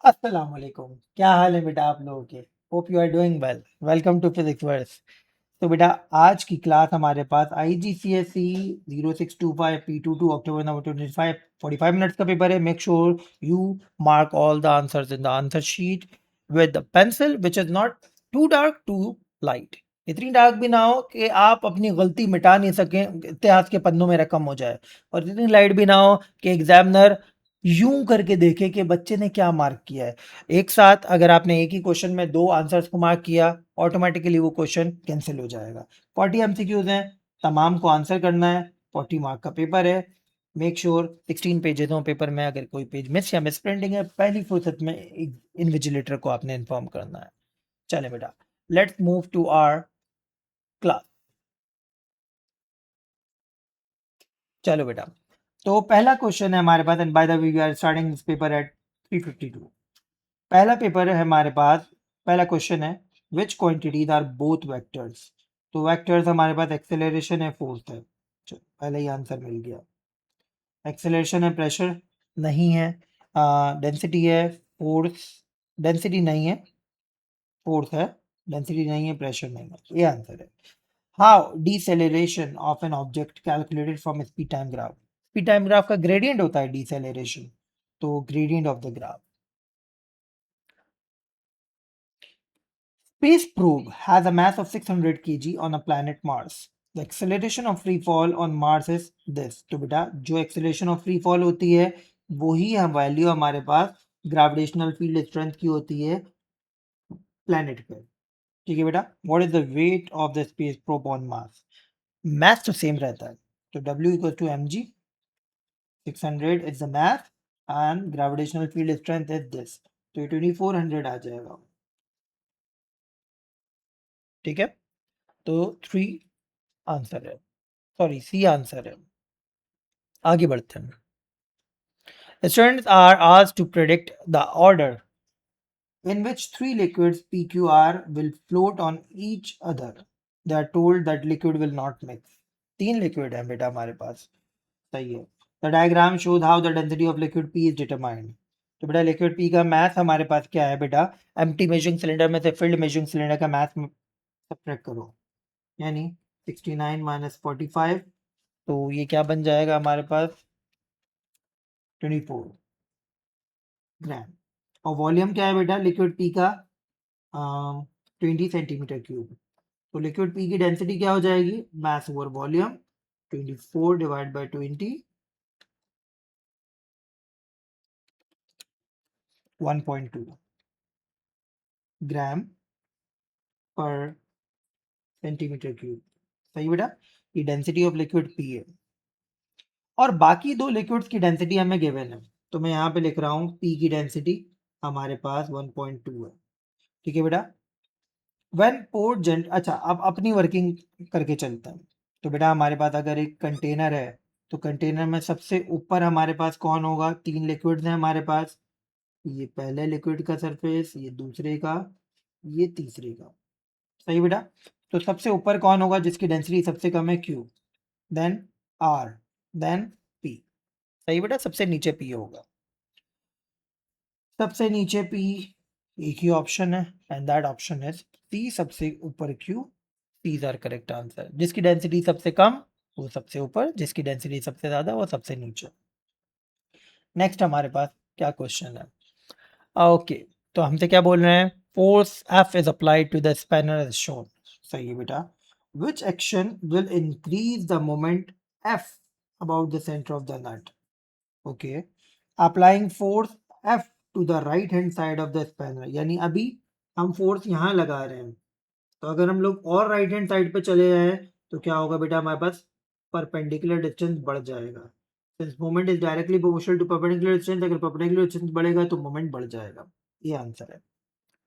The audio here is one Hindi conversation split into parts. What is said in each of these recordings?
अस्सलाम वालेकुम। क्या हाल है बेटा आप लोगों के? Hope you are doing well. Welcome to physics verse. तो बेटा आज की क्लास हमारे पास IGCSE 0625 P22 October November 25 45 minutes का पेपर है। Make sure you mark all the answers in the answer sheet with the pencil which is not too dark too light. इतनी डार्क भी ना हो कि आप अपनी गलती मिटा नहीं सकें, इतिहास के पन्नों में रकम हो जाए, और इतनी लाइट भी ना हो कि एग्जामिनर यूं करके देखे कि बच्चे ने क्या मार्क किया है। एक साथ अगर आपने एक ही क्वेश्चन में दो आंसर्स को मार्क किया, ऑटोमेटिकली वो क्वेश्चन कैंसिल हो जाएगा। 40 एमसीक्यूज हैं, तमाम को आंसर करना है। 40 मार्क का पेपर है। मेक श्योर 16 पेजेस हो पेपर में, अगर कोई पेज मिस या मिस प्रिंटिंग है पहली फुर्सत में इन्विजिलेटर को आपने इन्फॉर्म करना है। चले बेटा, let's move to our class. चलो बेटा, तो पहला क्वेश्चन है हमारे पास, and by the way we are starting this paper at 3:52। पहला पेपर है हमारे पास, पहला क्वेश्चन है which quantities are both vectors. तो वेक्टर्स हमारे पास एक्सेलरेशन है, फोर्स है। चलो पहले ही आंसर मिल गया। एक्सेलरेशन है, प्रेशर नहीं है, डेंसिटी है, फोर्स डेंसिटी नहीं है, फोर्स है, डेंसिटी नहीं है, प्रेशर नहीं है, ये आंसर है। How deceleration of an object calculated from speed time graph. Speed time graph का ग्रेडियंट होता है डिसेलेरेशन, तो gradient of the graph. Space probe has a mass of 600 kg on a planet Mars. The acceleration of free fall on Mars is this. तो बेटा जो acceleration of free fall होती है वही हम वैल्यू हमारे पास ग्रेविटेशनल फील्ड स्ट्रेंथ की होती है प्लैनेट पे। ठीक है बेटा, what is the weight of the space probe on Mars? Mass तो सेम रहता है, तो W इक्वल टू mg, 600 इज द mass and gravitational field strength is this, तो ये 2400 आ जाएगा। ठीक है, तो 3 आंसर है, सॉरी सी आंसर है। आगे बढ़ते हैं। Students are asked to predict the order in which three liquids PQR will float on each other. They are told that liquid will not mix. तीन लिक्विड हैं बेटा हमारे पास, सही है। The diagram shows how the density of liquid P is determined. तो बेटा लिक्विड P का मास हमारे पास क्या है बेटा? एम्प्टी मेजरिंग सिलेंडर में से फिल्ड मेजरिंग सिलेंडर का मास सब्ट्रैक्ट करो, यानी 69 माइनस 45, तो ये क्या बन जाएगा हमारे पास? 24 ग्राम। और वॉल्यूम क्या है बेटा लिक्विड पी का? 20 सेंटीमीटर क्यूब। तो लिक्विड पी की डेंसिटी क्या हो जाएगी? मास ओवर वॉल्यूम, 24 डिवाइड बाई 20, 1.2 ग्राम पर सेंटीमीटर क्यूब। सही बेटा, ये डेंसिटी ऑफ लिक्विड पी है। और बाकी दो लिक्विड्स की डेंसिटी हमें गिवन है, तो मैं यहाँ पे लिख रहा हूँ पी की डेंसिटी हमारे पास 1.2 है। ठीक है बेटा, व्हेन पोर्ट जेंट, अच्छा अब अपनी वर्किंग करके चलते हैं। तो बेटा हमारे पास अगर एक कंटेनर है, तो कंटेनर में सबसे ऊपर हमारे पास कौन होगा? तीन लिक्विड्स हैं हमारे पास, ये पहले लिक्विड का सरफेस, ये दूसरे का, ये तीसरे का। सही बेटा, तो सबसे ऊपर कौन होगा जिसकी डेंसिटी सबसे कम है? Q, then R, then P. सही बेटा, सबसे नीचे पी होगा, सबसे नीचे पी, एक ही ऑप्शन है, and that option is C, सबसे ऊपर Q. P's are correct answer. जिसकी डेंसिटी सबसे कम वो सबसे ऊपर, जिसकी डेंसिटी सबसे ज्यादा वो सबसे नीचे। नेक्स्ट हमारे पास क्या क्वेश्चन है? ओके, तो हमसे क्या बोल रहे हैं? Force F is applied to the spanner as shown. सही है बेटा, which action will increase the moment F about the centre of the nut? Okay, applying force F to the right hand side of the spanner, यानी अभी हम फोर्स यहाँ लगा रहे हैं, तो अगर हम लोग और राइट हैंड साइड पे चले जाए तो क्या होगा बेटा? हमारे पास परपेंडिकुलर डिस्टेंस बढ़ जाएगा। Since moment is directly proportional to perpendicular distance, अगर परपेंडिकुलर डिस्टेंस बढ़ेगा तो मोमेंट बढ़ जाएगा। ये आंसर है।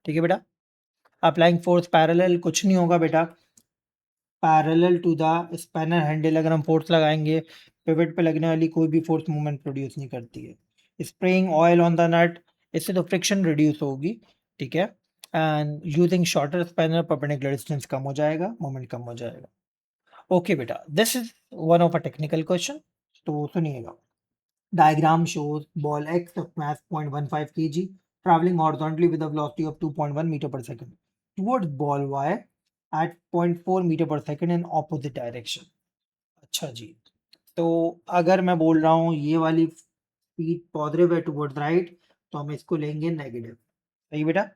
ठीक है बेटा, अप्लाइंग फोर्स पैरेलल कुछ नहीं होगा बेटा, parallel to the spanner handle अगर हम फोर्स लगाएंगे, पिवट पे लगने वाली कोई भी फोर्स मूवमेंट प्रोड्यूस नहीं करती है। Spraying oil on the nut, इससे तो फ्रिक्शन रिड्यूस होगी। ठीक है, and using shorter spanner perpendicular distance कम हो जाएगा, मोमेंट कम हो जाएगा। ओके बेटा, this is one of a technical question, तो सुनिएगा। Diagram shows ball X of mass 0.15 kg traveling horizontally with a velocity of 2.1 meter per second towards ball y at 0.4 meter per second in opposite direction. अच्छा जी, तो अगर मैं बोल रहा हूँ ये वाली स्पीड पॉजिटिव है टुवर्ड्स राइट, तो हम इसको लेंगे नेगेटिव। सही बेटा।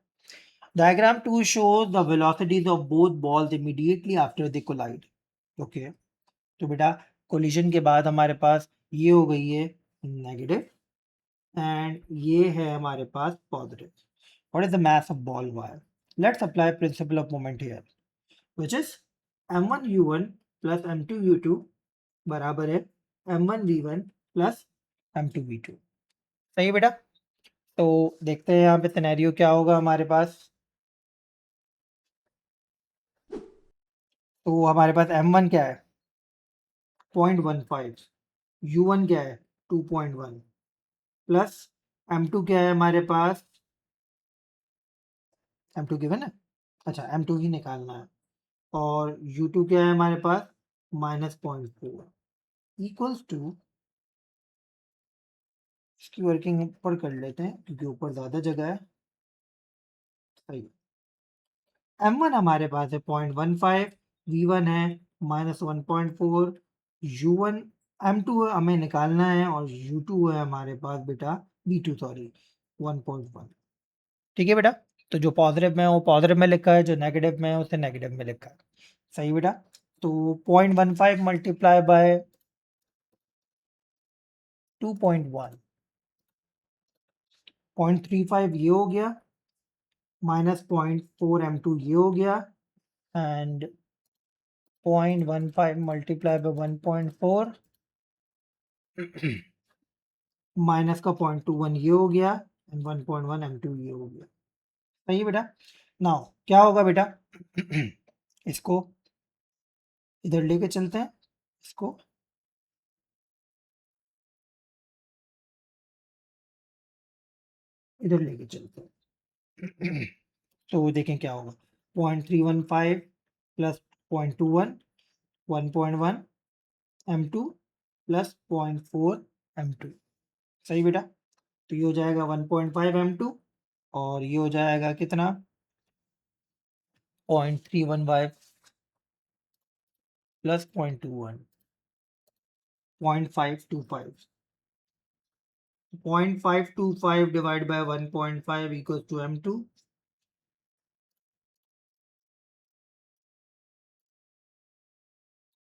Diagram 2 shows the velocities of both balls immediately after they collide. Okay, तो बेटा कोलिजन के बाद हमारे पास ये हो गई है नेगेटिव एंड ये है हमारे पास positive. What is the mass of ball wire? Let's apply principle of moment here, which is m1 u1 plus m2 u2 बराबर है m1 v1 plus m2 v2। सही है बेटा। तो देखते हैं यहाँ पे सिनेरियो क्या होगा हमारे पास। तो हमारे पास m1 क्या है 0.15, u1 क्या है 2.1 प्लस m2 क्या है हमारे पास, m2 गिवन है, अच्छा m2 ही निकालना है, और u2 क्या है हमारे पास -0.4 इक्वल्स टू, इसकी वर्किंग ऊपर कर लेते हैं क्योंकि ऊपर ज़्यादा जगह है। सही, m1 हमारे पास है 0.15, v1 है -1.4, u1 m2 हमें निकालना है और u2 है हमारे पास बेटा v2 सॉरी 1.1। ठीक है बेटा। तो जो पॉजिटिव में है वो पॉजिटिव में लिखा है, जो नेगेटिव में है उसे नेगेटिव में लिखा है। सही बेटा। तो 0.15 मल्टीप्लाई बाय 2.1, 0.35 ये हो गया, -0.4 m2 ये हो गया, एंड 0.15 मल्टीप्लाई बाय 1.4 माइनस का 0.21 ये हो गया, एंड 1.1 m2 ये हो गया। सही है बेटा। नाउ क्या होगा बेटा इसको इधर लेके चलते हैं, इसको इधर लेके चलते हैं तो देखें क्या होगा 0.315 प्लस 0.21 1.1 m2 प्लस 0.4 m2। सही बेटा। तो ये हो जाएगा 1.5 m2 और ये हो जाएगा कितना 0.315 plus 0.21 0.525 0.525 divided by 1.5 equals to m2।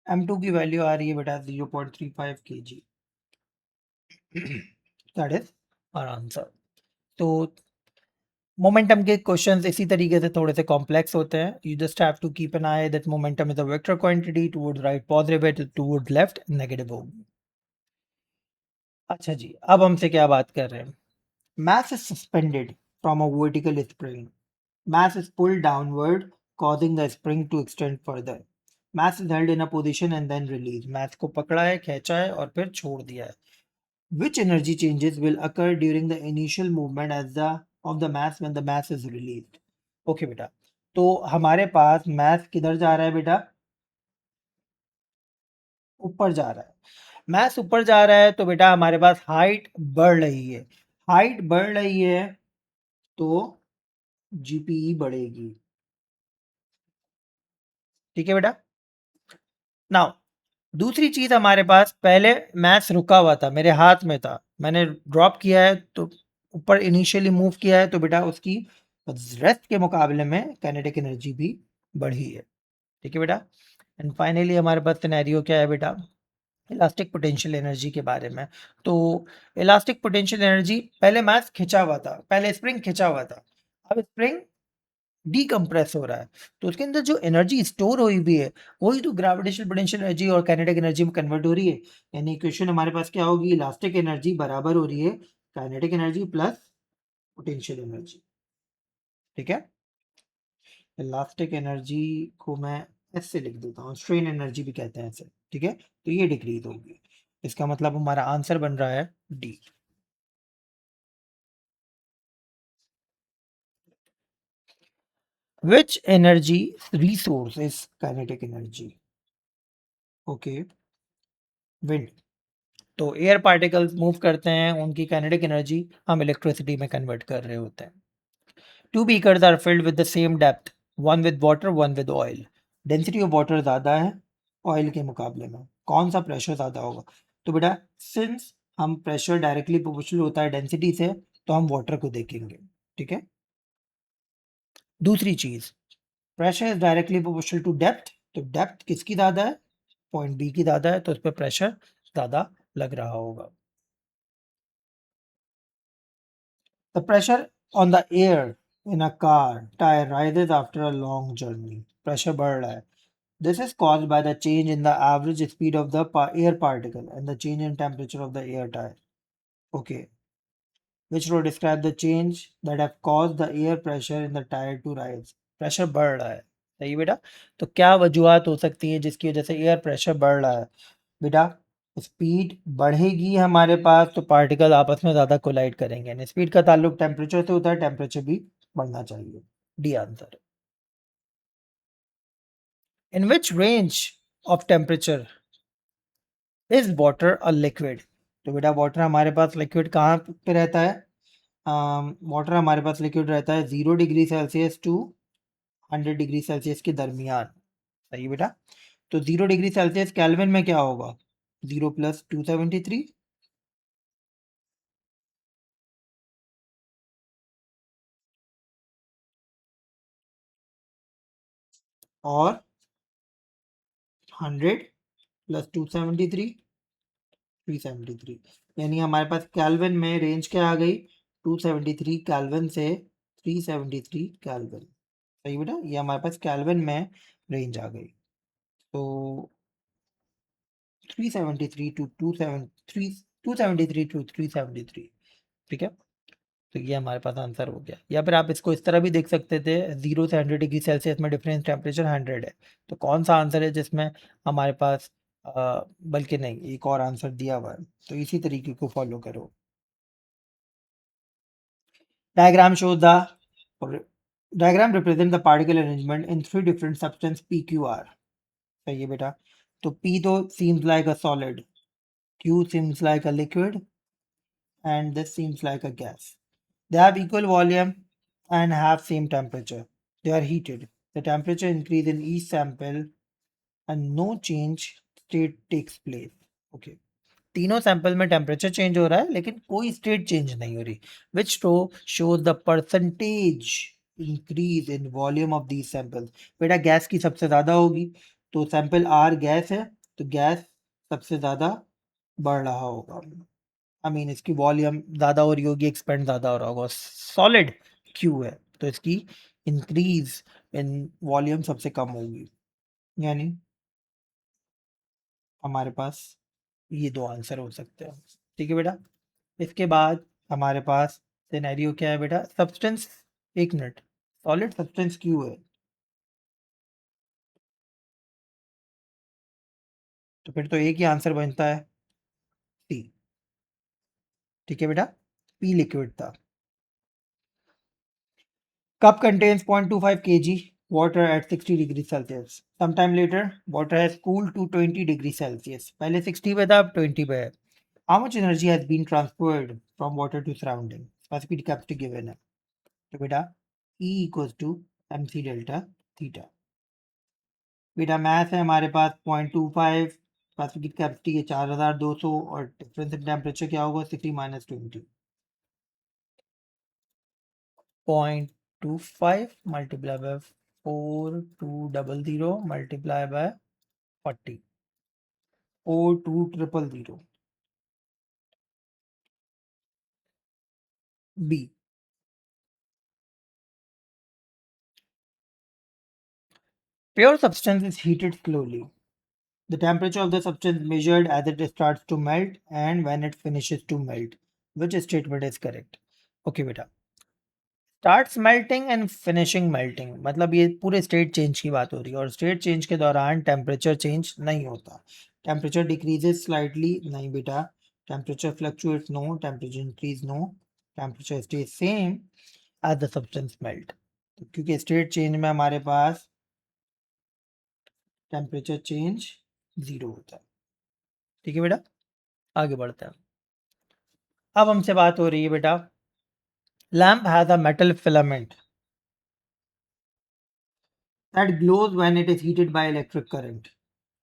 m2 की वैल्यू आ रही है बेटा 0.35 kg। That is our answer. तो मोमेंटम के क्वेश्चंस इसी तरीके से थोड़े से कॉम्प्लेक्स होते हैं। You just have to keep an eye that momentum is a vector quantity, towards right positive है, टुवर्ड्स लेफ्ट नेगेटिव होगी। अच्छा जी, अब हमसे क्या बात कर रहे हैं। Mass is suspended from a vertical spring, mass is pulled downward causing the spring to extend further, mass is held in a position and then released, mass को पकड़ा है, खींचा है और फिर छोड़ दिया है। Which energy changes will occur during the initial movement as the of the mass when the mass is released? Okay बेटा, तो हमारे पास mass किधर जा रहा है बेटा, ऊपर जा रहा है। mass ऊपर जा रहा है तो बेटा हमारे पास हाइट बढ़ रही है, हाइट बढ़ रही है तो जीपीई बढ़ेगी। ठीक है बेटा। नाउ दूसरी चीज हमारे पास, पहले मैथ्स रुका हुआ था, मेरे हाथ में था, मैंने ड्रॉप किया है तो ऊपर इनिशियली मूव किया है तो बेटा उसकी रेस्ट के मुकाबले में काइनेटिक एनर्जी भी बढ़ी है। ठीक है बेटा। एंड फाइनली हमारे पास सिनेरियो क्या है बेटा, इलास्टिक पोटेंशियल एनर्जी के बारे में। तो इलास्टिक पोटेंशियल एनर्जी, पहले मैथ्स खिंचा हुआ था, पहले स्प्रिंग खिंचा हुआ था, अब स्प्रिंग डीकम्प्रेस हो रहा है, तो उसके अंदर जो एनर्जी स्टोर हुई भी है वही तो ग्रेविटेशनल पोटेंशियल एनर्जी और काइनेटिक एनर्जी में कन्वर्ट हो रही है। यानी इक्वेशन हमारे पास क्या होगी, इलास्टिक एनर्जी बराबर हो रही है kinetic energy plus potential energy. ठीक है। इलास्टिक एनर्जी को मैं ऐसे लिख देता हूँ, स्ट्रेन एनर्जी भी कहते हैं ऐसे। ठीक है, तो ये डिक्रीज होगी, इसका मतलब हमारा आंसर बन रहा है D. Which energy resource is kinetic energy? Okay, wind. तो एयर पार्टिकल्स मूव करते हैं, उनकी काइनेटिक एनर्जी हम इलेक्ट्रिसिटी में कन्वर्ट कर रहे होते हैं। Two beakers are filled with the same depth, one with water one with oil. Density of water ज़्यादा है ऑयल के मुकाबले में, कौन सा प्रेशर ज़्यादा होगा? तो बेटा सिंस हम प्रेशर डायरेक्टली प्रोपोर्शनल होता है डेंसिटी से, तो हम वाटर को देखेंगे, ठीक है। दूसरी चीज़, pressure is directly proportional to depth, तो डेप्थ किसकी ज़्यादा है? पॉइंट बी की ज़्यादा है, तो उस पर प्रेशर ज़्यादा लग रहा होगा। The pressure on the air in a car tire rises after a long journey. Pressure बढ़ रहा है. This is caused by the change in the average speed of the air particle and the change in temperature of the air tire. Okay. Which row describe the change that have caused the air pressure in the tire to rise? Pressure बढ़ रहा है. सही बेटा. तो क्या वजूहत हो सकती है जिसकी वजह से एयर प्रेशर बढ़ रहा है? बेटा स्पीड बढ़ेगी हमारे पास तो पार्टिकल आपस में ज़्यादा कोलाइड करेंगे, एंड स्पीड का ताल्लुक टेम्परेचर से होता है, टेम्परेचर भी बढ़ना चाहिए। D answer. In which range of temperature is water a liquid? तो बेटा वाटर हमारे पास लिक्विड कहाँ पे रहता है? वाटर हमारे पास लिक्विड रहता है 0 degree Celsius to 100 degree Celsius के दरमियान। सही बेटा। तो 0 डिग्री सेल्सियस केल्विन में क्या होगा? 0 + 273 और 100 + 273 373, यानी हमारे पास केल्विन में रेंज क्या आ गई? 273 केल्विन से 373 केल्विन। सही बेटा, ये हमारे पास केल्विन में रेंज आ गई। तो 373 टू 273 273 टू 373, ठीक है। तो ये हमारे पास आंसर हो गया। या फिर आप इसको इस तरह भी देख सकते थे, 0 से 100 डिग्री सेल्सियस में डिफरेंस टेम्परेचर 100 है। तो कौन सा आंसर है जिसमें हमारे पास बल्कि नहीं, एक और आंसर दिया हुआ है, तो इसी तरीके को फॉलो करो। Diagram show the diagram represent the particle arrangement in 3 different substance PQR। सही है बेटा। तो P तो seems like a solid, Q seems like a liquid, and this seems like a gas. They have equal volume and have same temperature. They are heated. The temperature increase in each sample and no change state takes place. Okay. तीनों सैंपल में टेम्परेचर चेंज हो रहा है लेकिन कोई स्टेट चेंज नहीं हो रही। Which row shows the percentage increase in volume of these samples? बेटा गैस की सबसे ज़्यादा होगी, तो सैंपल आर गैस है, तो गैस सबसे ज़्यादा बढ़ रहा होगा। आई मीन इसकी वॉल्यूम ज़्यादा हो रही होगी, एक्सपेंड ज़्यादा हो रहा होगा। सॉलिड क्यू है, तो इसकी इंक्रीज इन वॉल्यूम सबसे कम होगी। यानी हमारे पास ये दो आंसर हो सकते हैं। ठीक है बेटा। इसके बाद हमारे पास सिनेरियो क्या है बेटा? सब्सटेंस, एक मिनट, सॉलिड सब्सटेंस क्यू है, तो फिर तो एक ही आंसर बनता है, सी। ठीक है बेटा, पी लिक्विड था। Cup contains 0.25 kg water at 60 degrees Celsius. Sometime later, water has cooled to 20 degrees Celsius. पहले 60 पे था, अब 20 पे है. How much energy has been transferred from water to surrounding? Specific capacity given है. तो बेटा E equals to mc delta theta. बेटा mass है हमारे पास 0.25, specific capacity है 4200 और difference in temperature क्या होगा? 60 - 20. 0.25 multiplied by 4200 multiplied by 40, 42000. B. Pure substance is heated slowly. The temperature of the substance measured as it starts to melt and when it finishes to melt. Which statement is correct? Okay बेटा, starts melting and finishing melting मतलब ये पूरे स्टेट चेंज की बात हो रही है, और स्टेट चेंज के दौरान टेम्परेचर चेंज नहीं होता। टेम्परेचर डिक्रीजेज स्लाइटली, नहीं बेटा। Temperature fluctuate, no. Temperature increase, no. Temperature stay same as the substance melt, क्योंकि स्टेट चेंज में हमारे पास टेम्परेचर चेंज 0 होता है। ठीक है बेटा। आगे बढ़ते हैं। अब हमसे बात हो रही है बेटा, lamp has a metal filament that glows when it is heated by electric current.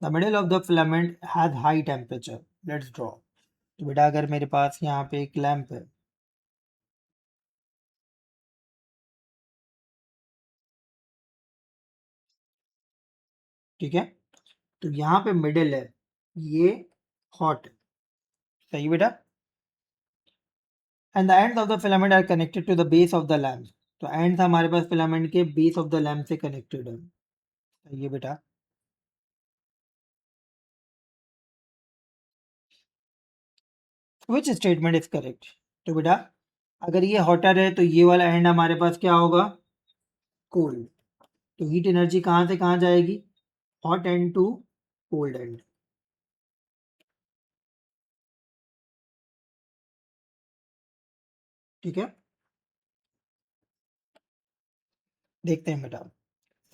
The middle of the filament has high temperature. Let's draw. तो बेटा अगर मेरे पास यहाँ पे एक लैंप है, ठीक है, तो यहाँ पे मिडिल है, ये हॉट है, सही बेटा, and the ends of the filament are connected to the base of the lamp. तो एंड्स हमारे पास फिलामेंट के बेस ऑफ द लैंप से कनेक्टेड है, सही है बेटा। Which statement is correct? तो बेटा अगर ये हॉटर है तो ये वाला एंड हमारे पास क्या होगा, कोल्ड। तो हीट एनर्जी कहाँ से कहाँ जाएगी, hot end to cold end, ठीक है। देखते हैं बेटा,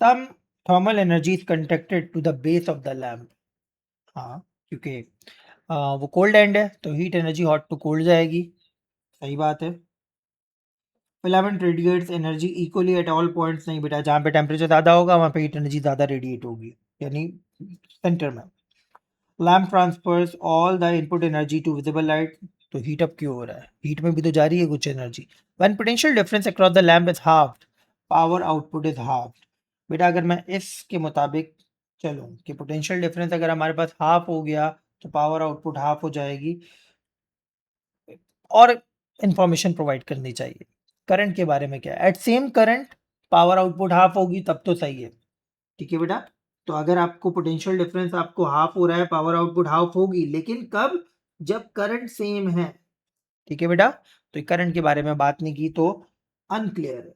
some thermal energy is conducted to the base of the lamp. हाँ, क्योंकि वो कोल्ड एंड है तो heat energy hot to cold जाएगी, सही बात है। Filament radiates energy equally at all points, नहीं बेटा, जहाँ पे टेम्परेचर ज़्यादा होगा वहाँ पे हीट एनर्जी ज़्यादा रेडिएट होगी, यानी सेंटर में। Lamp transfers all the input energy to visible light, तो हीट अप क्यों हो रहा है, हीट में भी तो जा रही है कुछ energy. When potential difference across the lamp is half, power output is half. बेटा अगर मैं इसके मुताबिक चलूँ कि पोटेंशियल डिफरेंस अगर हमारे पास हाफ हो गया तो पावर आउटपुट हाफ हो जाएगी, और इंफॉर्मेशन प्रोवाइड करनी चाहिए। करंट के बारे में क्या है, at same current power output half होगी तब तो सही है, ठीक है बेटा। तो अगर आपको पोटेंशियल डिफरेंस आपको हाफ हो रहा है, पावर आउटपुट हाफ होगी, लेकिन कब, जब करंट सेम है, ठीक है बेटा। तो करंट के बारे में बात नहीं की तो अनक्लियर है,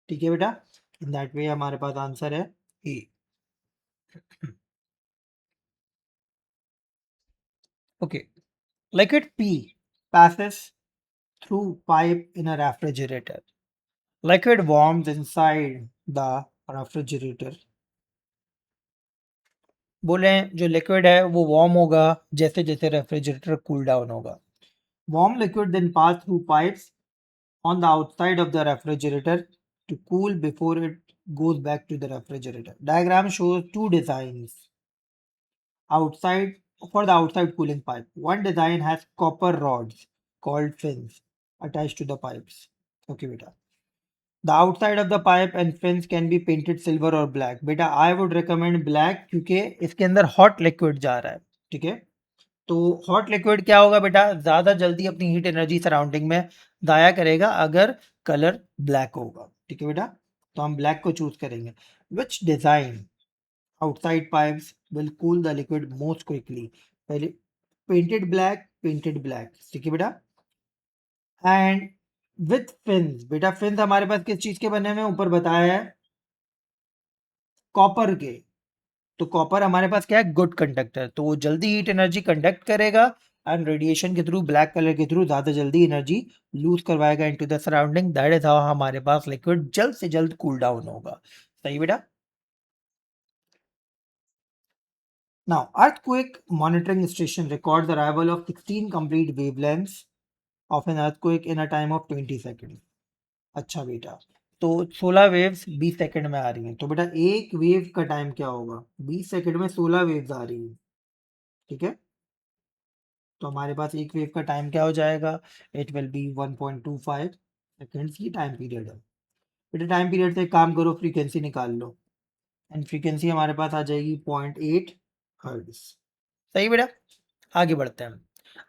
ठीक है बेटा। इन दैट वे हमारे पास आंसर है A. Okay, liquid P passes through pipe in a refrigerator. Liquid warms inside the refrigerator. बोले जो लिक्विड है वो वार्म होगा जैसे जैसे रेफ्रिजरेटर कूल डाउन होगा। Warm liquid then pass through pipes on the outside of the refrigerator to cool before it goes back to the refrigerator. Diagram shows two designs outside for the outside cooling pipe. One design has copper rods called fins attached to the pipes. Okay, beta. The outside of the pipe and fins can be painted silver or black. बेटा I would recommend black क्योंकि इसके अंदर hot liquid जा रहा है, ठीक है। तो हॉट लिक्विड क्या होगा बेटा, ज्यादा जल्दी अपनी हीट एनर्जी सराउंडिंग में दाया करेगा अगर कलर ब्लैक होगा, ठीक है बेटा। तो हम ब्लैक को चूज करेंगे। विच design outside pipes will cool the liquid most quickly? पहले painted black, ठीक है बेटा। एंड विथ फिन्स, बेटा फिन्स हमारे पास किस चीज के बने हुए हैं, ऊपर बताया है कॉपर के। तो कॉपर हमारे पास क्या है, गुड कंडक्टर, तो वो जल्दी हीट एनर्जी कंडक्ट करेगा एंड रेडिएशन के थ्रू, ब्लैक कलर के थ्रू ज्यादा जल्दी एनर्जी लूज करवाएगा into the surrounding. That is how हमारे पास लिक्विड जल्द से जल्द कूल डाउन होगा, सही बेटा। Now, earthquake monitoring station records the arrival of 16 complete wavelengths of an earthquake in a time of 20 seconds. अच्छा बेटा, तो 16 वेव्स 20 सेकंड में आ रही हैं, तो बेटा एक वेव का टाइम क्या होगा, 20 सेकंड में 16 वेव्स आ रही हैं, ठीक है। तो हमारे पास एक वेव का टाइम क्या हो जाएगा, इट विल बी 1.25 सेकेंड्स की टाइम पीरियड है। बेटा टाइम पीरियड से एक काम करो, फ्रीक्वेंसी निकाल लो, एंड फ्रीक्वेंसी हमारे पास आ जाएगी 0.8 हर्ट्ज, सही बेटा। आगे बढ़ते हैं,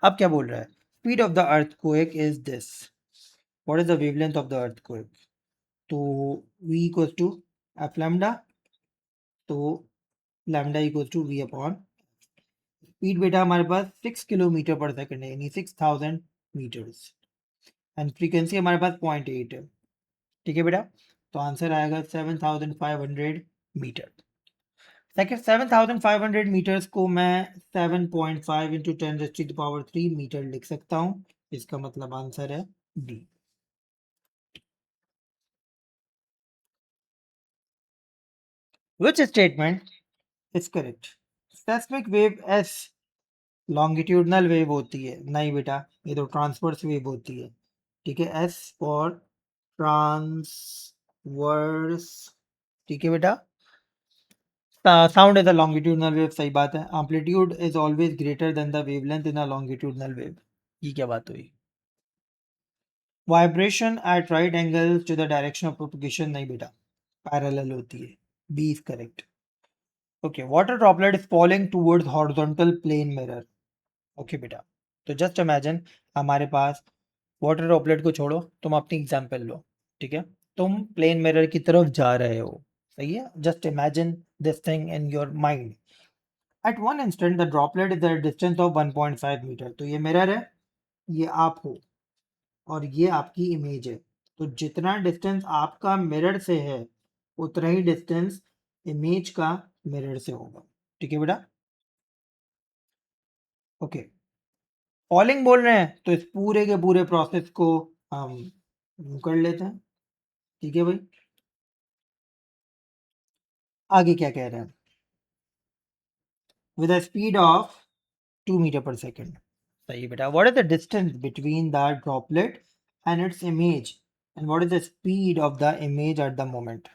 अब क्या बोल रहा है, speed of the earthquake is this, what is the wavelength of the earthquake, तो v equals to F lambda, तो lambda equals to v upon speed बेटा हमारे पास 6 किलोमीटर पर सेकंड है, यानी 6000 मीटर्स, एंड फ्रीक्वेंसी हमारे पास 0.8 है, ठीक है बेटा। तो आंसर आएगा 7500 मीटर। सेकंड 7500 मीटर्स को मैं 7.5 इंटू 10⁻³ मीटर लिख सकता हूँ, इसका मतलब आंसर है D. Which statement is correct? Seismic wave S longitudinal wave होती है, नहीं बेटा, ये तो ट्रांसवर्स वेव होती है। ठीक है, एस फॉर ट्रांसवर्स। ठीक है बेटा, sound is a longitudinal wave, सही बात है। Amplitude is always greater than the wavelength in a longitudinal wave, ये क्या बात हुई? Vibration at right angle to the direction of propagation, नहीं बेटा, पैरेलल होती है। B is correct. Okay, water droplet is falling towards horizontal plane mirror. Okay बेटा, तो जस्ट इमेजिन हमारे पास, वाटर ड्रॉपलेट को छोड़ो, तुम अपनी एग्जांपल लो। ठीक है, तुम प्लेन मिरर की तरफ जा रहे हो, सही है। Just imagine this thing in your mind. At one instant the droplet is at distance of 1.5 metre. तो ये मिरर है, ये आप हो, और ये आपकी इमेज है। तो जितना डिस्टेंस आपका मिरर से है, उतना ही डिस्टेंस इमेज का मिरर से होगा। ठीक है बेटा, ओके। फॉलिंग बोल रहे हैं तो इस पूरे के पूरे प्रोसेस को हम कर लेते हैं। ठीक है भाई, आगे क्या कह रहे हैं? With a speed of 2 metre per second. सही है बेटा, what is the distance between the droplet and its image, and what is the speed of the image at the moment?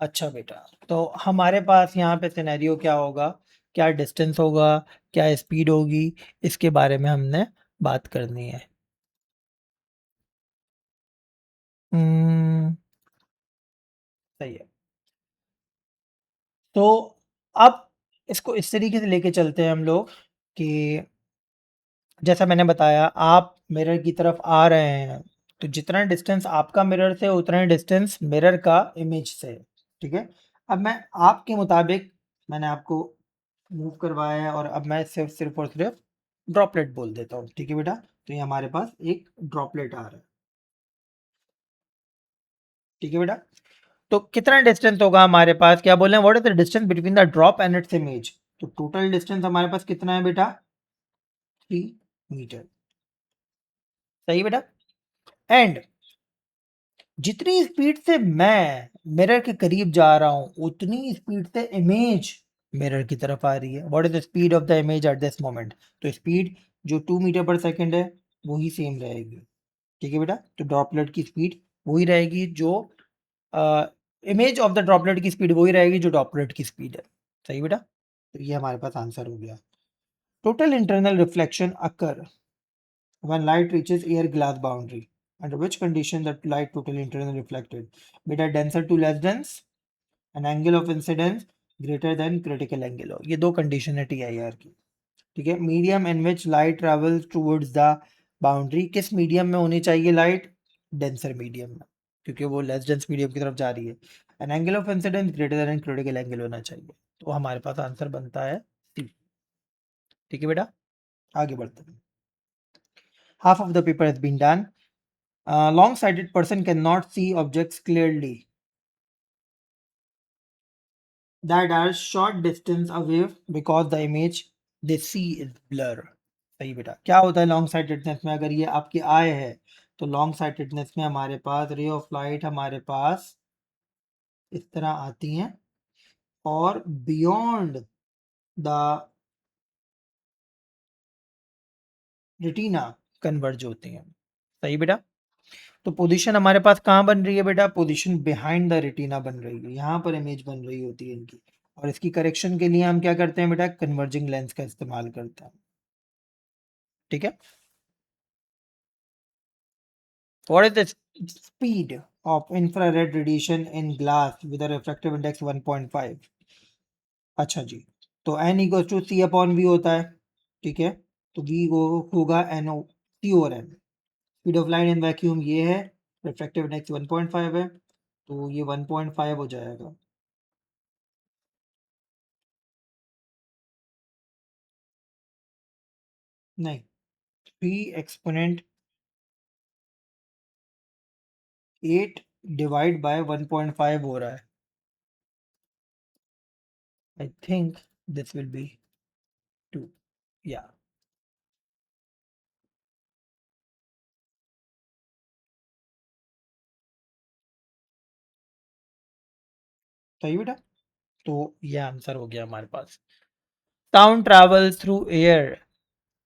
अच्छा बेटा, तो हमारे पास यहाँ पे सिनेरियो क्या होगा, क्या डिस्टेंस होगा, क्या स्पीड होगी, इसके बारे में हमने बात करनी है। सही है। तो अब इसको इस तरीके से लेके चलते हैं हम लोग कि जैसा मैंने बताया, आप मिरर की तरफ आ रहे हैं, तो जितना डिस्टेंस आपका मिरर से, उतना ही डिस्टेंस मिरर का इमेज से है। ठीक है, अब मैं आपके मुताबिक, मैंने आपको मूव करवाया है, और अब मैं सिर्फ सिर्फ और सिर्फ ड्रॉपलेट बोल देता हूँ। ठीक है बेटा, तो ये हमारे पास एक ड्रॉपलेट आ रहा है। ठीक है बेटा, तो कितना डिस्टेंस होगा हमारे पास, क्या बोल रहे हैं, what is the distance between the drop and its image? तो टोटल डिस्टेंस हमारे पास कितना है बेटा? 3 मीटर। सही बेटा, एंड जितनी स्पीड से मैं मिरर के करीब जा रहा हूं, उतनी स्पीड से इमेज मिरर की तरफ आ रही है। What is the speed of the image at this moment? तो स्पीड जो 2 मीटर पर सेकेंड है, वही सेम रहेगी। ठीक है बेटा, तो ड्रॉपलेट की स्पीड वही रहेगी, जो इमेज ऑफ द ड्रॉपलेट की स्पीड वही रहेगी जो ड्रॉपलेट की स्पीड है। सही बेटा, तो ये हमारे पास आंसर हो गया। Total internal reflection occur when light reaches air glass boundary, under which condition the light totally internally reflected? Beta denser to less dense, an angle of incidence greater than critical angle हो, ये दो कंडीशन है TIR की। ठीक है, medium in which light travels towards the boundary, किस मीडियम में होनी चाहिए लाइट? डेंसर मीडियम में, क्योंकि वो लेस डेंस मीडियम की तरफ जा रही है। An angle of incidence greater than critical angle होना चाहिए। तो हमारे पास आंसर बनता है सी। ठीक है बेटा, आगे बढ़ते हैं। Half of the paper has been done. Long-sighted person cannot see objects clearly that are short distance away because the image they see is blur. सही बेटा, क्या होता है लॉन्ग साइटेडनेस में? अगर ये आपकी आय है, तो लॉन्ग साइटेडनेस में हमारे पास रे ऑफ लाइट हमारे पास इस तरह आती हैं, और बियॉन्ड द रेटिना कन्वर्ज होती हैं। सही बेटा, तो पोजीशन हमारे पास कहाँ बन रही है बेटा? पोजीशन बिहाइंड द रेटिना बन रही है, यहाँ पर इमेज बन रही होती है इनकी। और इसकी करेक्शन के लिए हम क्या करते हैं बेटा? कन्वर्जिंग लेंस का इस्तेमाल करते हैं। ठीक है, what is the speed of infrared radiation in glass with a refractive index 1.5? अच्छा जी, तो N equal to C upon V होता है। ठीक है, तो वी होगा N O C over N. Speed of light in vacuum ये है, रिफ्रैक्टिव इंडेक्स 1.5 है, तो ये 1.5 हो जाएगा। नहीं, 3 एक्सपोनेंट 8 डिवाइड बाय 1.5 हो रहा है। I think this will be 2, या सही बेटा, तो ये आंसर हो गया हमारे पास। Sound travels through air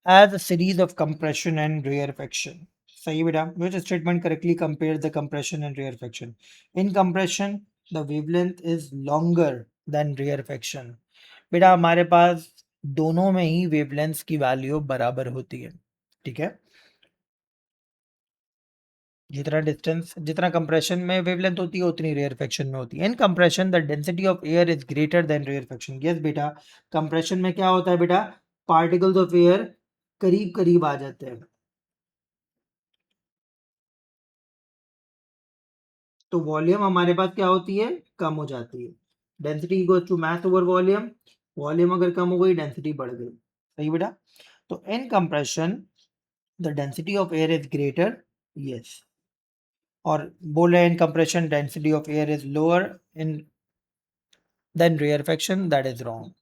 as a series of compression and rarefaction. सही बेटा. Which statement correctly compares the compression and rarefaction? In compression, the wavelength is longer than rarefaction. बेटा हमारे पास दोनों में ही वेवलेंथ्स की वैल्यू बराबर होती है. ठीक है. जितना डिस्टेंस, जितना कंप्रेशन में वेवलेंथ होती है उतनी रेयरफेक्शन में होती है. इन compression the density of air is greater than rarefaction. Yes बेटा, कंप्रेशन में क्या होता है बेटा, पार्टिकल्स ऑफ एयर करीब करीब आ जाते हैं. तो वॉल्यूम हमारे पास क्या होती है, कम हो जाती है. Density equals to mass over volume. Volume अगर कम हो गई, डेंसिटी बढ़ गई. सही बेटा. तो in compression the density of air is greater. Yes. और बोल रहे हैं in compression density of air is lower in than rarefaction. That is wrong.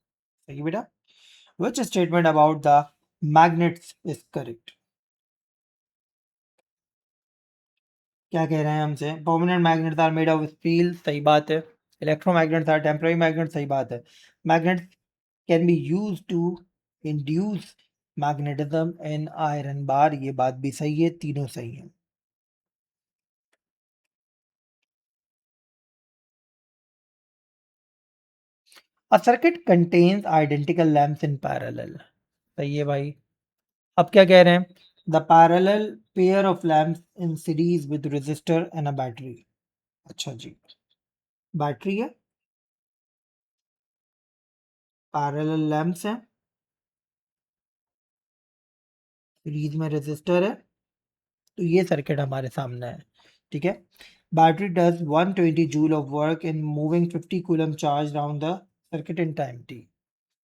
सही बेटा. Which statement about the magnets is correct? क्या कह रहे हैं हमसे, permanent magnets are made of steel. सही बात है. Electromagnets are temporary magnet. सही बात है. Magnets can be use to induce magnetism in iron bar. ये बात भी सही है. तीनों सही है. A circuit contains identical lamps in parallel. सही है भाई. अब क्या कह रहे हैं, the parallel pair of lamps in series with resistor and a battery. अच्छा जी, बैटरी है, पैरेलल लैम्प्स हैं, सीरीज में रेजिस्टर है. तो ये सर्किट हमारे सामने है. ठीक है. Battery does 120 joule of work in moving 50 coulomb charge round the circuit in time T.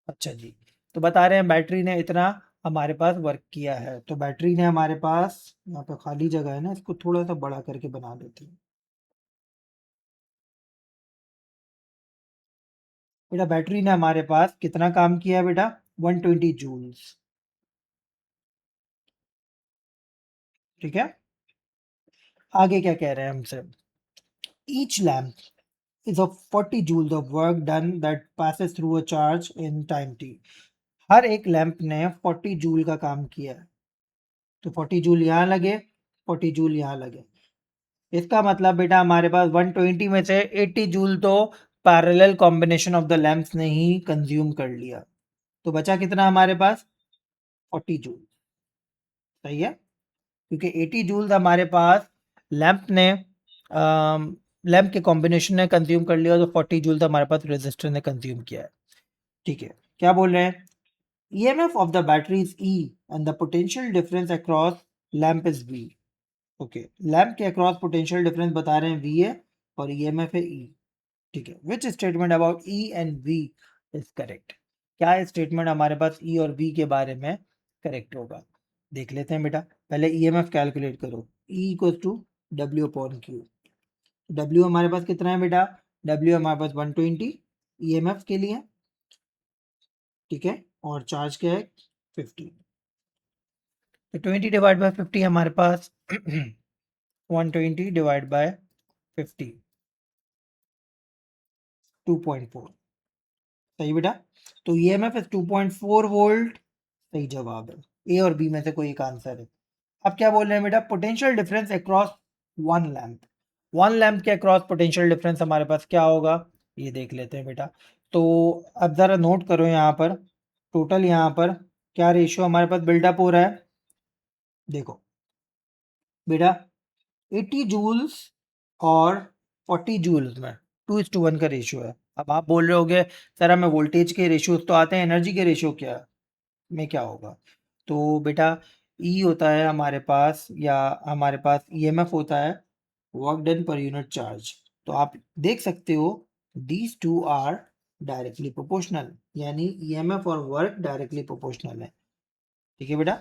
अच्छा जी. तो बता रहे हैं बैटरी ने इतना हमारे पास वर्क किया है. तो बैटरी ने हमारे पास, यहाँ पे खाली जगह है ना, इसको थोड़ा सा बड़ा करके बना देते हैं. बेटा बैटरी ने हमारे पास कितना काम किया है बेटा, 120 जूल्स. ठीक है. आगे क्या कह रहे हैं हमसे, each lamp is of 40 joules of work done that passes through a charge in time t. हर एक लैंप ने 40 जूल का काम किया है. तो 40 जूल यहाँ लगे, 40 जूल यहाँ लगे. इसका मतलब बेटा हमारे पास 120 में से 80 जूल तो parallel combination of the lamps ने ही कंज्यूम कर लिया. तो बचा कितना हमारे पास, 40 जूल. सही है. क्योंकि 80 जूल हमारे पास लैंप ने लैंप के कॉम्बिनेशन ने कंज्यूम कर लिया. तो 40 जूल हमारे पास रेजिस्टर ने कंज्यूम किया है. ठीक है. क्या बोल रहे हैं, EMF of the battery is E and the potential difference across lamp is V. Okay. Lamp के अक्रॉस पोटेंशियल डिफरेंस बता रहे हैं V है और EMF है E. ठीक है. Which statement about E and V is correct. क्या स्टेटमेंट हमारे पास E और V के बारे में करेक्ट होगा, देख लेते हैं बेटा. पहले EMF कैलकुलेट करो. E equals to W upon Q. W हमारे पास कितना है बेटा, W हमारे पास 120 EMF के लिए. ठीक है. और चार्ज क्या है, 50. तो 20 डिवाइड बाय 50 हमारे पास 120 डिवाइड बाय 50, 2.4. सही बेटा. तो EMF इज 2.4 वोल्ट. सही जवाब है. ए और बी में से कोई एक आंसर है. अब क्या बोल रहे हैं बेटा, potential difference across one lamp. One lamp के अक्रॉस पोटेंशियल डिफरेंस हमारे पास क्या होगा, ये देख लेते हैं बेटा. तो अब ज़रा नोट करो यहाँ पर, टोटल यहाँ पर क्या रेशियो हमारे पास बिल्डअप हो रहा है. देखो बेटा, 80 जूल्स और 40 जूल्स में 2:1 का रेशियो है. अब आप बोल रहे होगे सर हमें वोल्टेज के रेशियो तो आते हैं, एनर्जी के रेशियो क्या में क्या होगा. तो बेटा ई होता है हमारे पास, या हमारे पास ईएमएफ होता है work done per unit charge. तो आप देख सकते हो these two are directly proportional, यानी ईएमएफ और वर्क डायरेक्टली प्रोपोर्शनल है. ठीक है बेटा.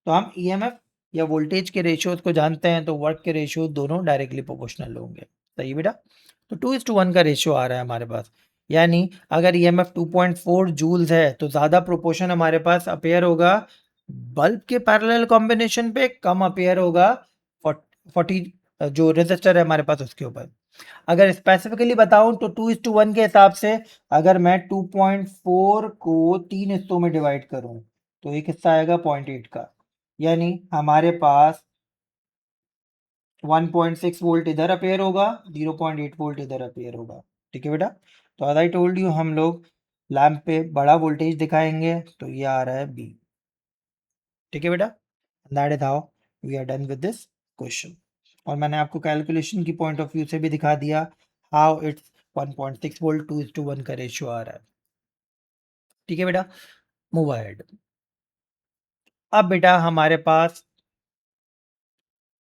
तो हम ईएमएफ या वोल्टेज के रेशियोज को जानते हैं, तो वर्क के रेशियो दोनों डायरेक्टली प्रोपोर्शनल होंगे. सही बेटा. तो 2:1 का रेशियो आ रहा है हमारे पास. यानी अगर EMF 2.4 जूल्स है तो ज़्यादा प्रोपोर्शन हमारे पास अपेयर होगा बल्ब के पैरेलल कॉम्बिनेशन पे, कम अपेयर होगा 40 जो रेजिस्टर है हमारे पास उसके ऊपर. अगर स्पेसिफिकली बताऊं तो 2:1 के हिसाब से अगर मैं 2.4 को 3 हिस्सों में डिवाइड करूं तो एक हिस्सा आएगा 0.8 का, यानी हमारे पास 1.6 वोल्ट इधर अपेयर होगा, 0.8 वोल्ट इधर अपेयर होगा। ठीक है बेटा, तो एज आई टोल्ड यू हम लोग लैंप पे बड़ा वोल्टेज दिखाएंगे, तो ये आ रहा है बी। ठीक है बेटा, that is how we are done with this question. और मैंने आपको कैलकुलेशन की पॉइंट ऑफ व्यू से भी दिखा दिया हाउ इट्स 1.6 वोल्ट 2:1 का रेशियो आ रहा है। ठीक है बेटा, मूव अहेड। अब बेटा हमारे पास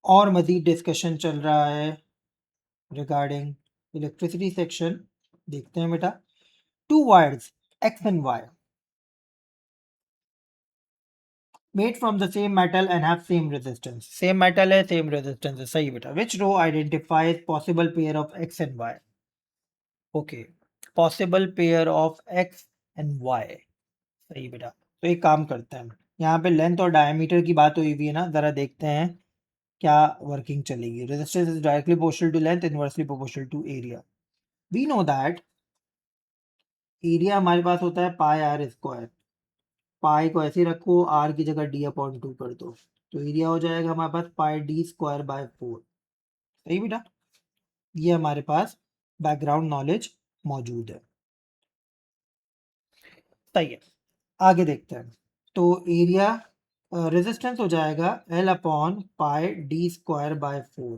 और मजीद डिस्कशन चल रहा है रिगार्डिंग इलेक्ट्रिसिटी सेक्शन। देखते हैं बेटा, two wires X and Y made from the same metal and have same resistance. Same metal है, same resistance है, सही बेटा। Which row identifies possible pair of X and Y? Okay, possible pair of X and Y, सही बेटा। तो एक काम करते हैं, यहाँ पे लेंथ और डायमीटर की बात हुई हुई है ना, जरा देखते हैं क्या वर्किंग चलेगी। Resistance is directly proportional to length, inversely proportional to area. We know that area हमारे पास होता है पाई आर स्क्वायर। पाई को ऐसे ही रखो, आर की जगह डी अपॉन 2 कर दो, तो एरिया हो जाएगा हमारे पास पाई डी स्क्वायर बाय 4। सही बेटा, ये हमारे पास बैकग्राउंड नॉलेज मौजूद है। सही है, आगे देखते हैं। तो एरिया रेजिस्टेंस हो जाएगा L upon pi D square by 4।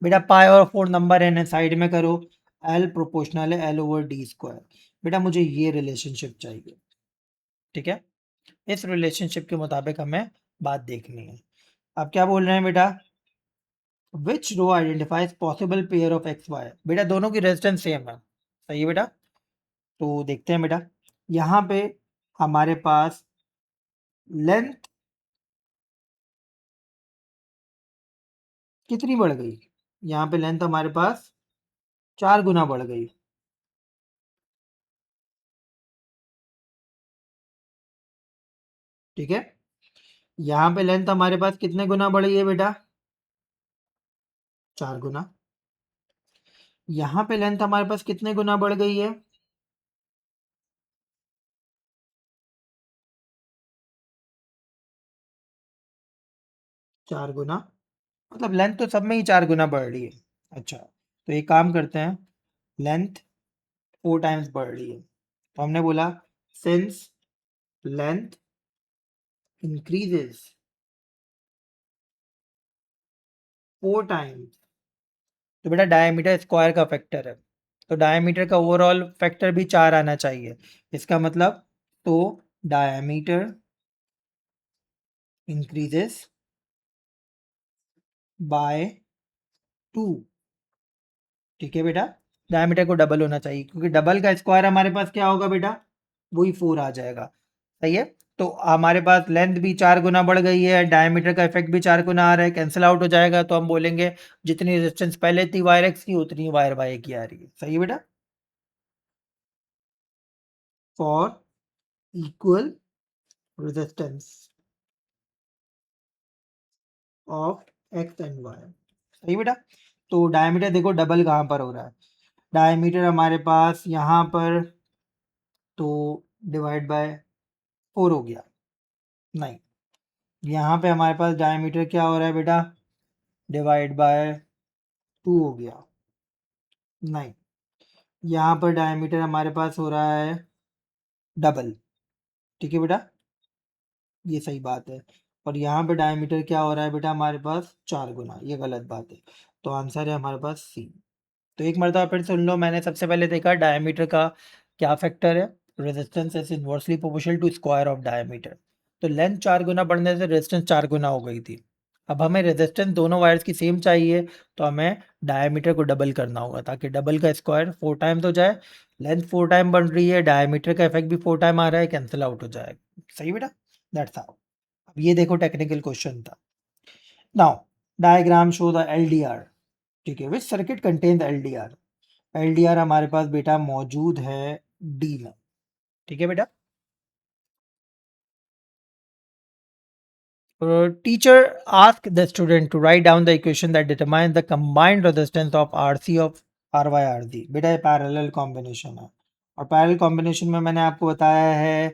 बेटा पाई और 4 नंबर है, साइड में करो, एल प्रोपोर्शनल है एल ओवर डी स्क्वायर। बेटा मुझे ये रिलेशनशिप चाहिए। ठीक है, इस रिलेशनशिप के मुताबिक हमें बात देखनी है। अब क्या बोल रहे हैं बेटा, which row identifies possible pair of X Y. बेटा दोनों की रेजिस्टेंस सेम है, सही है बेटा। तो देखते हैं बेटा, यहाँ पे हमारे पास लेंथ कितनी बढ़ गई, यहाँ पे लेंथ हमारे पास 4 गुना बढ़ गई। ठीक है, यहाँ पे लेंथ हमारे पास कितने गुना बढ़ी है बेटा, 4 गुना। यहाँ पे लेंथ हमारे पास कितने गुना बढ़ गई है, 4 गुना। मतलब लेंथ तो सब में ही 4 गुना बढ़ रही है। अच्छा, तो एक काम करते हैं, लेंथ 4 टाइम्स बढ़ रही है, तो हमने बोला सिंस लेंथ increases 4 टाइम्स, तो बेटा डायमीटर स्क्वायर का फैक्टर है, तो डायमीटर का ओवरऑल फैक्टर भी 4 आना चाहिए। इसका मतलब तो डायमीटर इंक्रीजेस बाय 2। ठीक है बेटा, डायमीटर को डबल होना चाहिए, क्योंकि डबल का स्क्वायर हमारे पास क्या होगा बेटा, वही 4 आ जाएगा। सही है, तो हमारे पास लेंथ भी 4 गुना बढ़ गई है, डायमीटर का इफेक्ट भी 4 गुना आ रहा है, कैंसिल आउट हो जाएगा, तो हम बोलेंगे जितनी रेजिस्टेंस पहले थी वायर एक्स की उतनी वायर वाई की आ रही है। सही है बेटा, for equal resistance of X and Y. सही बेटा, तो डायमीटर देखो डबल कहाँ पर हो रहा है, डायमीटर हमारे पास यहाँ पर तो डिवाइड बाय 4 हो गया, नहीं, यहाँ पे हमारे पास डायमीटर क्या हो रहा है बेटा, डिवाइड बाय 2 हो गया, नहीं, यहाँ पर डायमीटर हमारे पास हो रहा है डबल। ठीक है बेटा, ये सही बात है। और यहाँ पे डायमीटर क्या हो रहा है बेटा, हमारे पास 4 गुना, ये गलत बात है। तो आंसर है हमारे पास सी। तो एक मरतबा फिर सुन लो, मैंने सबसे पहले देखा डायमीटर का क्या फैक्टर है, resistance is inversely proportional to square of diameter. तो लेंथ 4 गुना बढ़ने से रेजिस्टेंस 4 गुना हो गई थी। अब हमें रेजिस्टेंस दोनों वायर्स की सेम चाहिए, तो हमें डायमीटर को डबल करना होगा, ताकि डबल का स्क्वायर 4 टाइम्स हो जाए। लेंथ 4 टाइम बढ़ रही है, डायमीटर का इफेक्ट भी 4 टाइम आ रहा है, कैंसिल आउट हो जाएगा। सही बेटा, दैट्स हाउ। अब ये देखो टेक्निकल क्वेश्चन था। Now diagram show the LDR. ठीक है, विच सर्किट कंटेन्स एलडीआर। एलडीआर हमारे पास बेटा मौजूद है डी में। ठीक है बेटा, teacher ask the student to write down the equation that determine the combined resistance of R C of R Y R D. बेटा ये पैरेलल कॉम्बिनेशन है, और पैरेलल कॉम्बिनेशन में मैंने आपको बताया है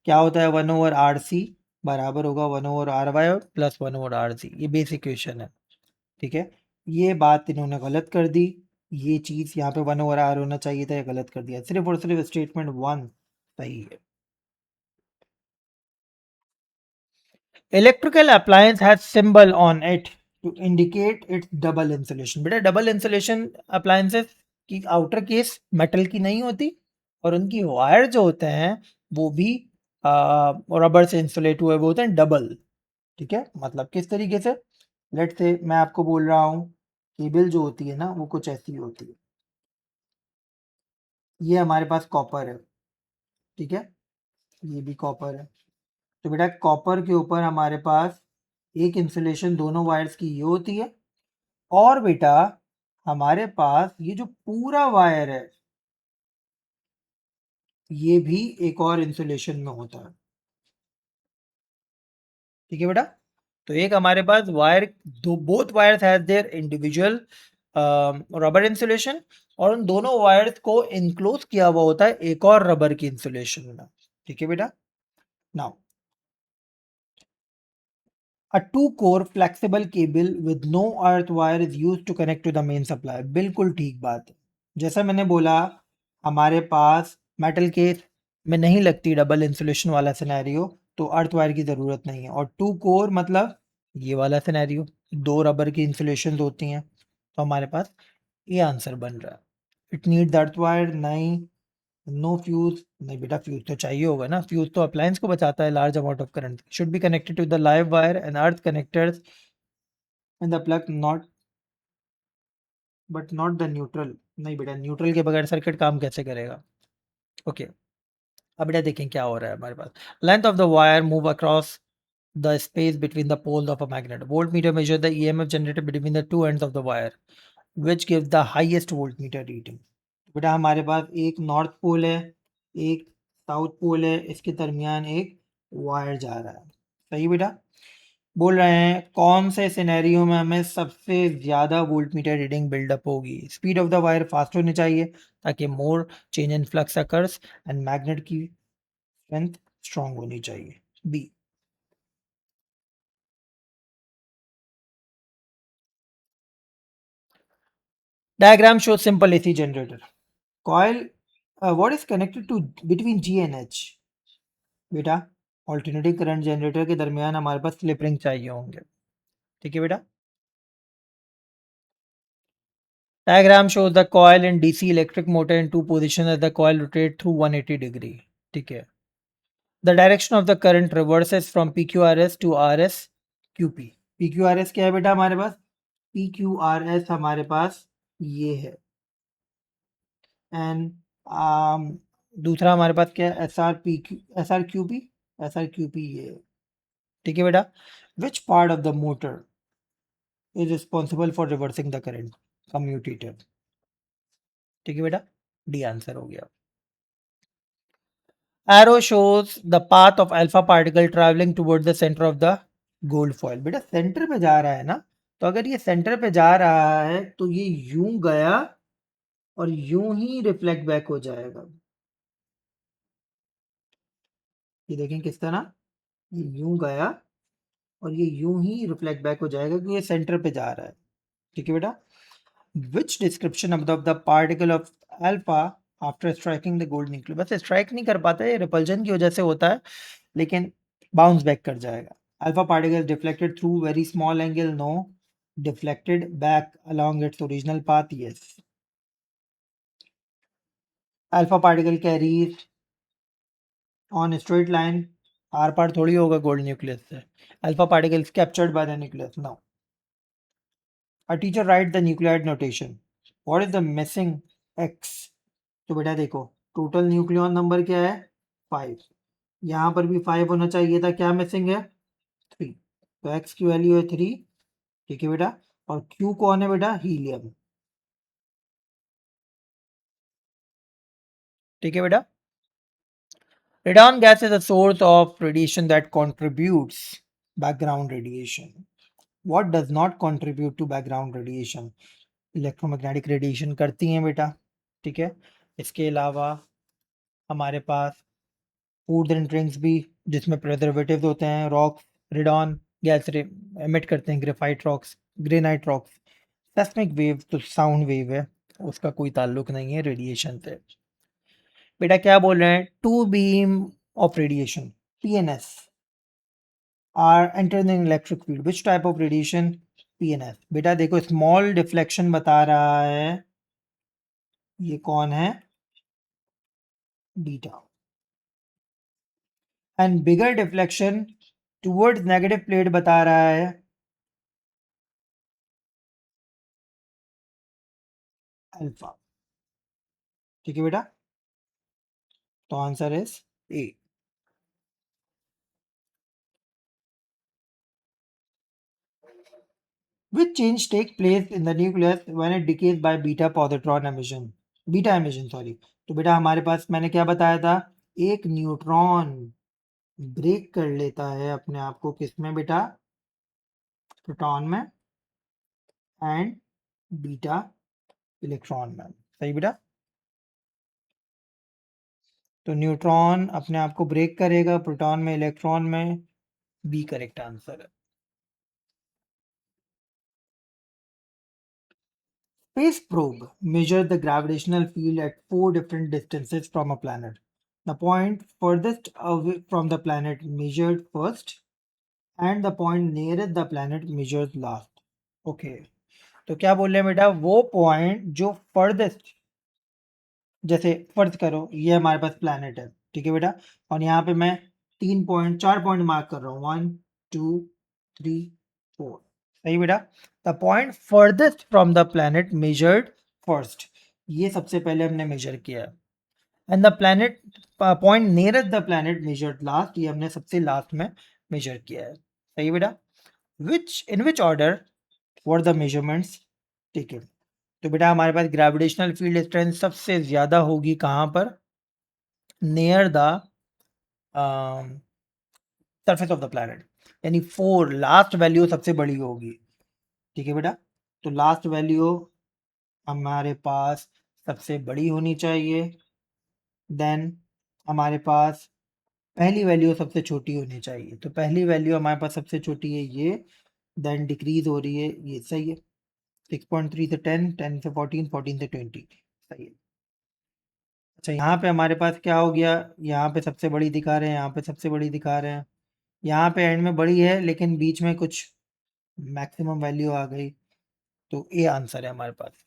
क्या होता है, 1/RC बराबर होगा 1/r/y प्लस 1/r/z। ये बेसिक इक्वेशन है, ठीक है। ये बात इन्होंने गलत कर दी, ये चीज यहाँ पे 1/r होना चाहिए था, ये गलत कर दिया। सिर्फ और सिर्फ स्टेटमेंट 1 सही है। Electrical appliance has symbol on it to indicate its double insulation. बेटा डबल इंसुलेशन अप्लायंसेस की आउटर केस मेटल की नहीं होती, और उनकी वायर जो होते हैं वो भी रबर से इंसुलेट हुए, वो होते हैं डबल, ठीक है। मतलब किस तरीके से, लेट से मैं आपको बोल रहा हूँ केबल जो होती है ना वो कुछ ऐसी होती है। ये हमारे पास कॉपर है, ठीक है, ये भी कॉपर है। तो बेटा कॉपर के ऊपर हमारे पास एक इंसुलेशन दोनों वायर्स की ये होती है, और बेटा हमारे पास ये जो पूरा वायर है ये भी एक और इंसुलेशन में होता है, ठीक है बेटा। तो एक हमारे पास वायर, दो both wires has their individual rubber insulation, और उन दोनों वायर्स को इनक्लोज किया हुआ होता है एक और रबर की इंसुलेशन में, ठीक है बेटा। Now a two core flexible cable with no earth wire is used to connect to the main supply। बिल्कुल ठीक बात है। जैसा मैंने बोला हमारे पास मेटल केस में नहीं लगती डबल इंसुलेशन वाला सिनेरियो, तो अर्थ वायर की ज़रूरत नहीं है। और टू कोर मतलब ये वाला सिनेरियो, दो रबर की इंसुलेशन होती हैं, तो हमारे पास ये आंसर बन रहा है। इट नीड अर्थ वायर नहीं, नो फ्यूज नहीं बेटा, फ्यूज तो चाहिए होगा ना, फ्यूज तो अप्लायंस को बचाता है large amount of current. Should be connected to the live wire and earth connectors and the plug not, but not the neutral. नहीं बेटा न्यूट्रल के बगैर सर्किट काम कैसे करेगा। ओके अब बेटा देखें क्या हो रहा है हमारे पास। Length of the wire move across the space between the poles of a magnet। Voltmeter measure the EMF generated between the two ends of the wire, which gives the highest voltmeter reading। बेटा हमारे पास एक नॉर्थ पोल है, एक साउथ पोल है, इसके दरमियान एक वायर जा रहा है, सही बेटा। बोल रहे हैं कौन से सिनेरियो में हमें सबसे ज़्यादा वोल्टमीटर रीडिंग बिल्डअप होगी। Speed of the wire fast होनी चाहिए ताकि more change in flux occurs, and magnet की स्ट्रेंथ स्ट्रांग होनी चाहिए, B. Diagram shows simple AC generator. Coil, what is connected to between G and H? बेटा ऑल्टरनेटिंग करंट जनरेटर के दरमियान हमारे पास स्लिप रिंग चाहिए होंगे, ठीक है बेटा। Diagram shows the coil in DC electric motor in two positions as the coil rotates through 180 degree, ठीक है। The direction of the current reverses from PQRS to RSQP। PQRS क्या है बेटा हमारे पास, PQRS हमारे पास ये है, एंड दूसरा हमारे पास क्या है, SRQP, SRQP ये है, ठीक है बेटा। Which part of the motor is responsible for reversing the current, commutator, ठीक है बेटा, डी आंसर हो गया। Arrow shows the path of alpha particle travelling toward the centre of the gold foil. बेटा सेंटर पे जा रहा है ना, तो अगर ये सेंटर पे जा रहा है तो ये यूं गया और यूं ही रिफ्लेक्ट बैक हो जाएगा। ये देखें किस तरह, ये यूं गया और ये यूं ही रिफ्लेक्ट बैक हो जाएगा क्योंकि ये सेंटर पे जा रहा है, ठीक है बेटा। Which description of the particle of alpha after striking the gold nucleus. बस स्ट्राइक नहीं कर पाता है, रिपल्जन की वजह से होता है, लेकिन बाउंस बैक कर जाएगा। Alpha particle deflected through very small angle, no. Deflected back along its original path, yes। Alpha particle carries on straight line, आर पार थोड़ी होगा गोल्ड न्यूक्लियस से। Alpha particle captured by the nucleus, no. A teacher write the nuclide notation, what is the missing x। तो बेटा देखो टोटल न्यूक्लियॉन नंबर क्या है 5, यहाँ पर भी 5 होना चाहिए था, क्या मिसिंग है 3, तो x की वैल्यू है 3, ठीक है बेटा। और q कौन है बेटा, हीलियम, ठीक है बेटा। Radon gas is a source of radiation that contributes background radiation। What does not contribute to background radiation? Electromagnetic radiation करती हैं बेटा, ठीक है। इसके अलावा हमारे पास फूड एंड ड्रिंक्स भी, जिसमें प्रिजर्वेटिव्स होते हैं, रॉक्स, रेडॉन गैस एमिट करते हैं, graphite rocks, granite rocks. Seismic wave तो साउंड वेव है, उसका कोई ताल्लुक नहीं है रेडिएशन से। बेटा क्या बोल रहे हैं, two beam of radiation P and S are enter in electric field, which type of radiation, P and S. बेटा देखो स्मॉल डिफ्लेक्शन बता रहा है, ये कौन है, beta, and bigger deflection towards negative plate बता रहा है अल्फा। ठीक है बेटा, तो answer is a. Which change take place in the nucleus when it decays by beta positron emission? Beta emission, sorry. तो बेटा हमारे पास मैंने क्या बताया था, एक न्यूट्रॉन ब्रेक कर लेता है अपने आप को किसमें बेटा, प्रोटॉन में एंड बीटा इलेक्ट्रॉन में। सही बेटा, तो न्यूट्रॉन अपने आप को ब्रेक करेगा प्रोटॉन में इलेक्ट्रॉन में, बी करेक्ट आंसर है। Space probe measured the gravitational field at 4 different distances from a planet. The point furthest away from the planet measured first, and the point nearest the planet measured last. Okay, तो क्या बोल रहे हैं बेटा, वो पॉइंट जो फर्देस्ट, जैसे फर्ज करो ये हमारे पास प्लैनेट है, ठीक है बेटा, और यहाँ पे मैं 4 पॉइंट मार्क कर रहा हूँ, 1 2 3 4। सही बेटा, the point farthest from the planet measured first, ये सबसे पहले हमने मेजर किया है, and the planet point nearest the planet measured last, ये हमने सबसे लास्ट में मेजर किया है। सही बेटा, which order were the measurements taken. तो बेटा हमारे पास ग्रेविटेशनल फील्ड स्ट्रेंथ सबसे ज्यादा होगी कहाँ पर, near the surface of the planet, यानी 4 लास्ट वैल्यू सबसे बड़ी होगी। ठीक है बेटा, तो लास्ट वैल्यू हमारे पास सबसे बड़ी होनी चाहिए, देन हमारे पास पहली वैल्यू सबसे छोटी होनी चाहिए, तो पहली वैल्यू हमारे पास सबसे छोटी है ये, देन डिक्रीज हो रही है ये। सही है, 6.3 से 10, 10 से 14, 14 से 20। सही है। अच्छा यहाँ पे हमारे पास क्या हो गया, यहाँ पे सबसे बड़ी दिखा रहे हैं, यहाँ पे सबसे बड़ी दिखा रहे हैं, यहाँ पे एंड में बड़ी है लेकिन बीच में कुछ मैक्सिमम वैल्यू आ गई, तो ये आंसर है हमारे पास।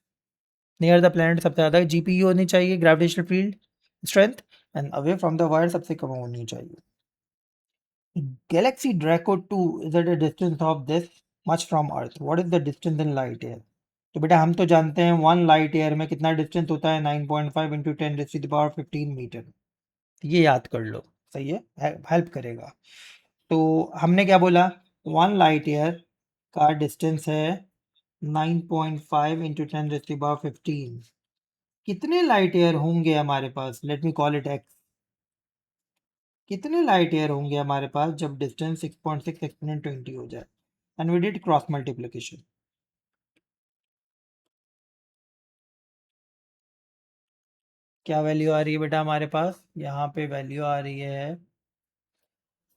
नियर द प्लैनेट सबसे ज़्यादा जीपीयू होनी चाहिए, gravitational field strength, and away from the wire सबसे कम होनी चाहिए। Galaxy Draco 2 is at a distance of this much from earth, what is the distance in light year. तो बेटा हम तो जानते हैं 1 लाइट ईयर में कितना डिस्टेंस होता है, 9.5 इंटू 10⁻15 मीटर, ये याद कर लो। सही है, हेल्प करेगा। तो हमने क्या बोला, 1 लाइट ईयर का डिस्टेंस है 9.5 इंटू 10⁻15। कितने लाइट ईयर होंगे हमारे पास, let me call it X, कितने लाइट ईयर होंगे हमारे पास जब डिस्टेंस 6.6 एक्सपोनेंट 20 हो जाए, and we did cross multiplication. क्या वैल्यू आ रही है बेटा हमारे पास, यहाँ पे वैल्यू आ रही है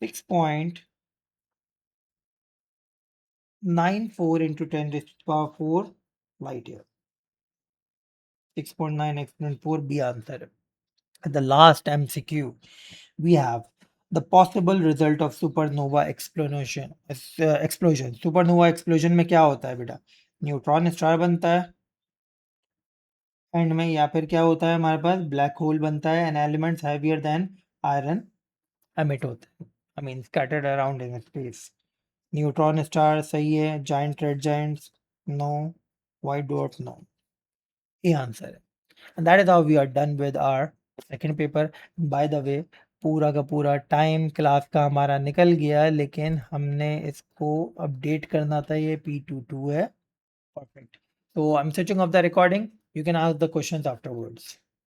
6.94 into 10⁻4 light year, 6.9 exponent 4 B answer. At the last MCQ, we have the possible result of supernova explosion. Explosion. Supernova explosion में क्या होता है बेटा, न्यूट्रॉन स्टार बनता है एंड में, या फिर क्या होता है हमारे पास, ब्लैक होल बनता है, and elements heavier than iron emit होते हैं, I mean scattered around in space. Neutron star सही है, giant red giants no, white dot no, ये आंसर है। And that is how we are done with our second paper. By the way, पूरा का पूरा टाइम क्लास का हमारा निकल गया, लेकिन हमने इसको अपडेट करना था, ये P22 है। Perfect, so I'm switching off the recording, you can ask the questions afterwards.